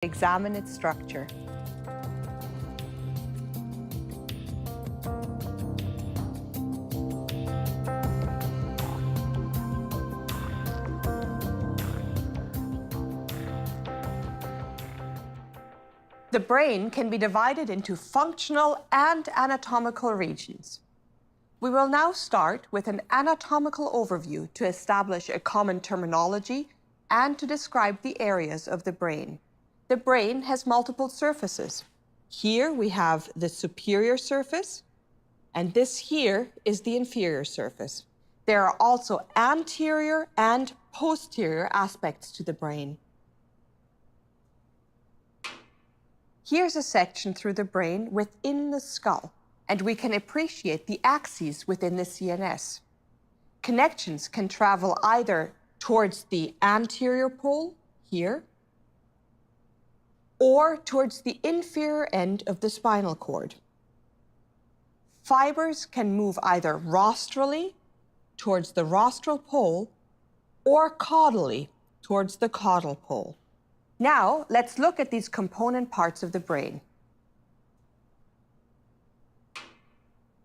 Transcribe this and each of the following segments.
Examine its structure. The brain can be divided into functional and anatomical regions. We will now start with an anatomical overview to establish a common terminology and to describe the areas of the brain. The brain has multiple surfaces. Here we have the superior surface, and this here is the inferior surface. There are also anterior and posterior aspects to the brain. Here's a section through the brain within the skull, and we can appreciate the axes within the CNS. Connections can travel either towards the anterior pole, here, or towards the inferior end of the spinal cord. Fibers can move either rostrally, towards the rostral pole, or caudally, towards the caudal pole. Now, let's look at these component parts of the brain.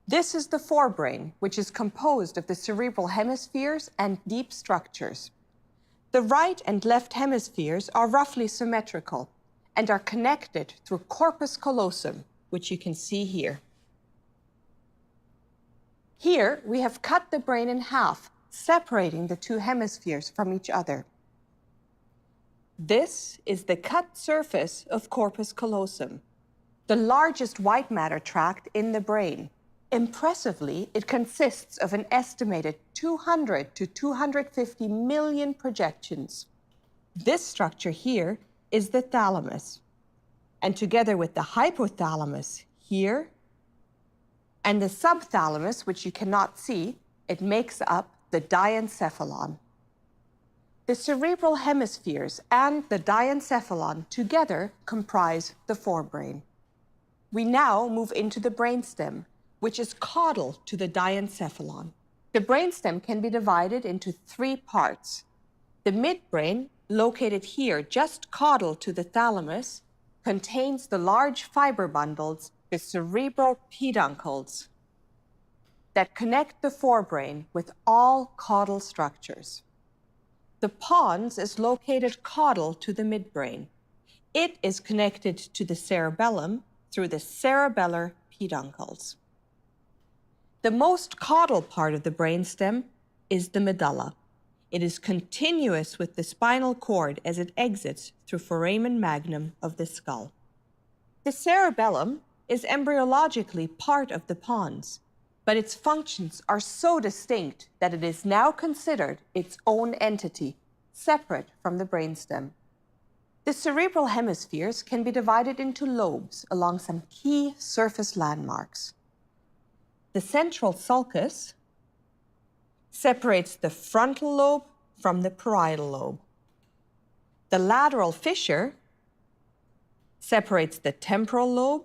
This is the forebrain, which is composed of the cerebral hemispheres and deep structures. The right and left hemispheres are roughly symmetrical and are connected through corpus callosum, which you can see here. Here, we have cut the brain in half, separating the two hemispheres from each other. This is the cut surface of corpus callosum, the largest white matter tract in the brain. Impressively, it consists of an estimated 200 to 250 million projections. This structure here is the thalamus, and together with the hypothalamus here and the subthalamus, which you cannot see, it makes up the diencephalon. The cerebral hemispheres and the diencephalon together comprise the forebrain. We now move into the brainstem, which is caudal to the diencephalon. The brainstem can be divided into three parts. The midbrain, located here just caudal to the thalamus, contains the large fiber bundles, the cerebral peduncles, that connect the forebrain with all caudal structures. The pons is located caudal to the midbrain. It is connected to the cerebellum through the cerebellar peduncles. The most caudal part of the brainstem is the medulla. It is continuous with the spinal cord as it exits through foramen magnum of the skull. The cerebellum is embryologically part of the pons, but its functions are so distinct that it is now considered its own entity, separate from the brainstem. The cerebral hemispheres can be divided into lobes along some key surface landmarks. The central sulcus separates the frontal lobe from the parietal lobe. The lateral fissure separates the temporal lobe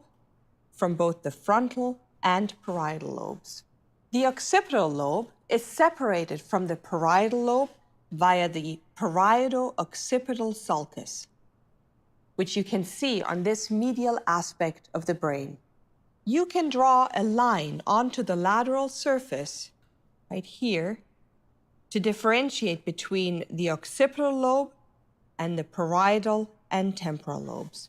from both the frontal and parietal lobes. The occipital lobe is separated from the parietal lobe via the parieto-occipital sulcus, which you can see on this medial aspect of the brain. You can draw a line onto the lateral surface, right here, to differentiate between the occipital lobe and the parietal and temporal lobes.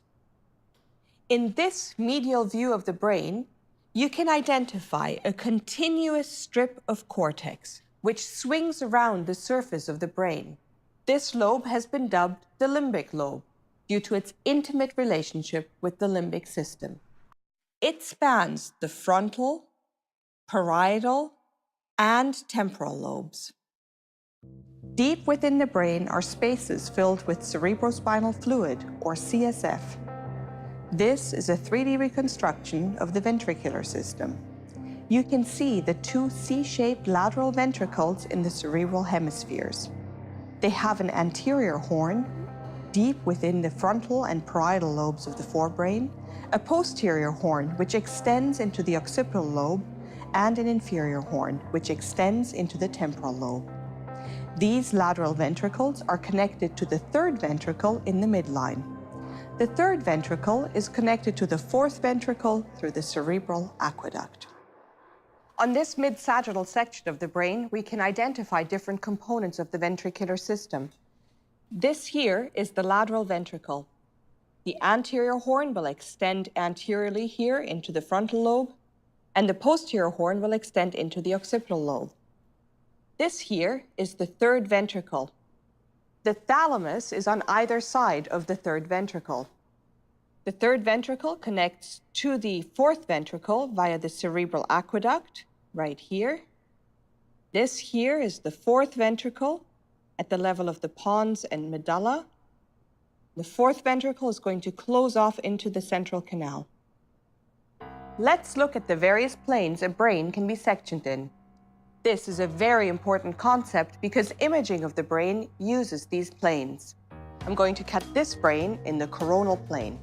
In this medial view of the brain, you can identify a continuous strip of cortex which swings around the surface of the brain. This lobe has been dubbed the limbic lobe due to its intimate relationship with the limbic system. It spans the frontal, parietal, and temporal lobes. Deep within the brain are spaces filled with cerebrospinal fluid, or CSF. This is a 3D reconstruction of the ventricular system. You can see the two C-shaped lateral ventricles in the cerebral hemispheres. They have an anterior horn, deep within the frontal and parietal lobes of the forebrain, a posterior horn which extends into the occipital lobe, and an inferior horn which extends into the temporal lobe. These lateral ventricles are connected to the third ventricle in the midline. The third ventricle is connected to the fourth ventricle through the cerebral aqueduct. On this mid-sagittal section of the brain, we can identify different components of the ventricular system. This here is the lateral ventricle. The anterior horn will extend anteriorly here into the frontal lobe, and the posterior horn will extend into the occipital lobe. This here is the third ventricle. The thalamus is on either side of the third ventricle. The third ventricle connects to the fourth ventricle via the cerebral aqueduct, right here. This here is the fourth ventricle at the level of the pons and medulla. The fourth ventricle is going to close off into the central canal. Let's look at the various planes a brain can be sectioned in. This is a very important concept because imaging of the brain uses these planes. I'm going to cut this brain in the coronal plane.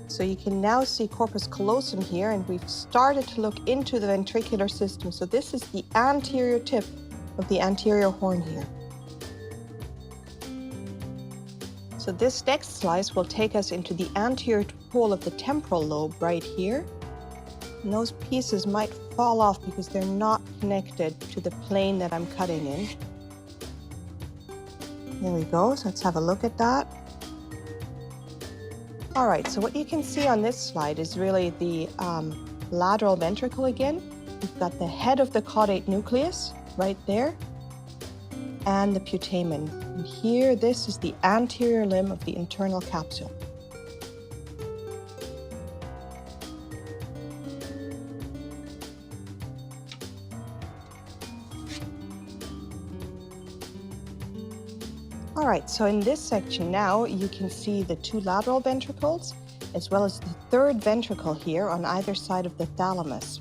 So you can now see corpus callosum here, and we've started to look into the ventricular system. So this is the anterior tip of the anterior horn here. So this next slice will take us into the anterior pole of the temporal lobe right here. And those pieces might fall off because they're not connected to the plane that I'm cutting in. There we go, so let's have a look at that. All right, so what you can see on this slide is really the lateral ventricle again. We've got the head of the caudate nucleus right there, and the putamen. And here, this is the anterior limb of the internal capsule. All right, so in this section now, you can see the two lateral ventricles, as well as the third ventricle here on either side of the thalamus.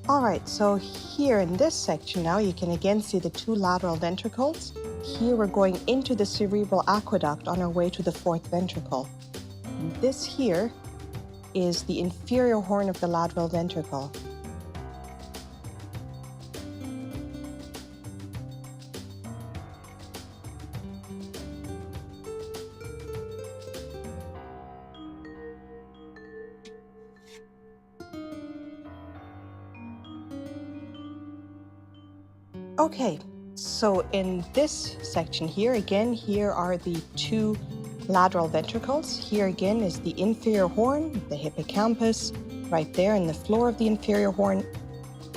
All right, so here in this section now, you can again see the two lateral ventricles. Here we're going into the cerebral aqueduct on our way to the fourth ventricle. And this here is the inferior horn of the lateral ventricle. Okay. So in this section here, again, here are the two lateral ventricles. Here again is the inferior horn, the hippocampus, right there in the floor of the inferior horn.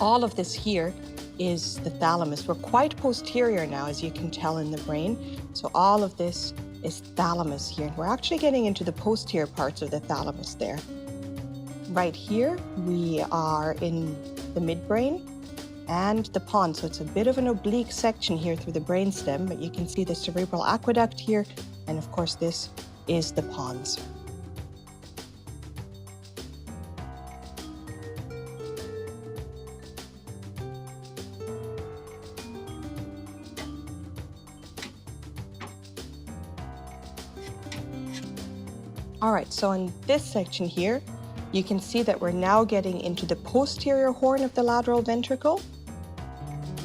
All of this here is the thalamus. We're quite posterior now, as you can tell in the brain. So all of this is thalamus here. We're actually getting into the posterior parts of the thalamus there. Right here, we are in the midbrain and the pons. So it's a bit of an oblique section here through the brainstem, but you can see the cerebral aqueduct here, and of course this is the pons. All right, so in this section here, you can see that we're now getting into the posterior horn of the lateral ventricle.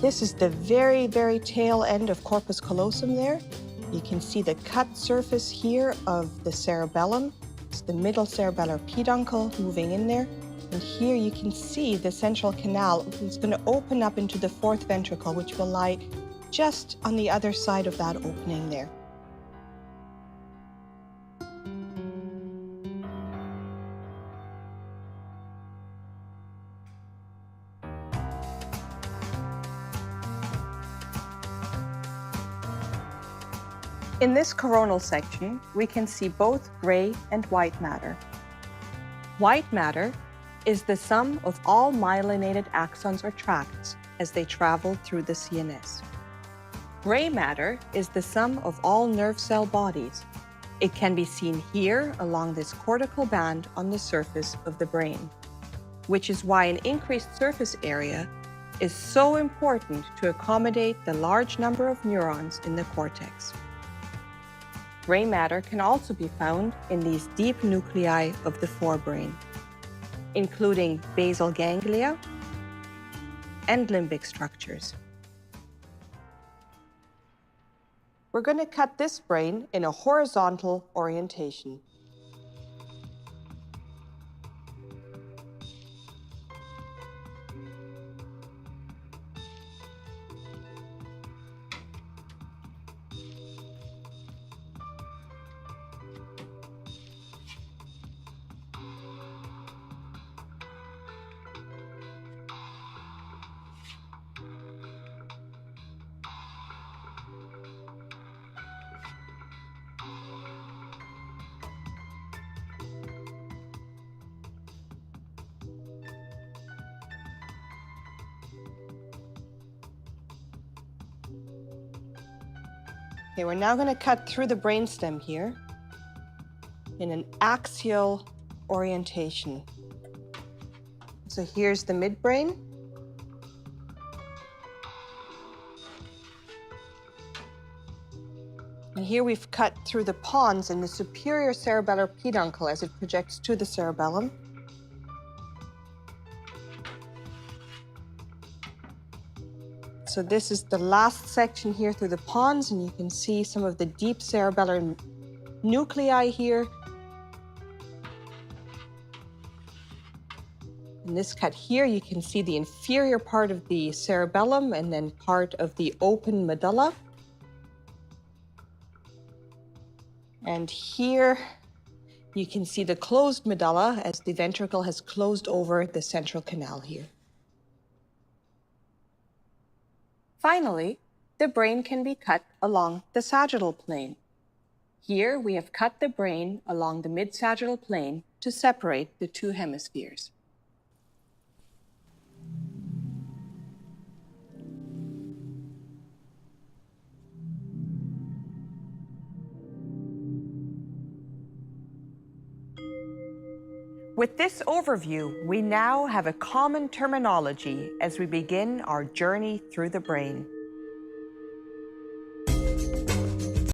This is the very, very tail end of corpus callosum there. You can see the cut surface here of the cerebellum. It's the middle cerebellar peduncle moving in there. And here you can see the central canal. It's going to open up into the fourth ventricle, which will lie just on the other side of that opening there. In this coronal section, we can see both gray and white matter. White matter is the sum of all myelinated axons or tracts as they travel through the CNS. Gray matter is the sum of all nerve cell bodies. It can be seen here along this cortical band on the surface of the brain, which is why an increased surface area is so important to accommodate the large number of neurons in the cortex. Gray matter can also be found in these deep nuclei of the forebrain, including basal ganglia and limbic structures. We're going to cut this brain in a horizontal orientation. Okay, we're now going to cut through the brainstem here in an axial orientation. So here's the midbrain. And here we've cut through the pons in the superior cerebellar peduncle as it projects to the cerebellum. So this is the last section here through the pons, and you can see some of the deep cerebellar nuclei here. In this cut here, you can see the inferior part of the cerebellum and then part of the open medulla. And here you can see the closed medulla as the ventricle has closed over the central canal here. Finally, the brain can be cut along the sagittal plane. Here we have cut the brain along the mid-sagittal plane to separate the two hemispheres. With this overview, we now have a common terminology as we begin our journey through the brain.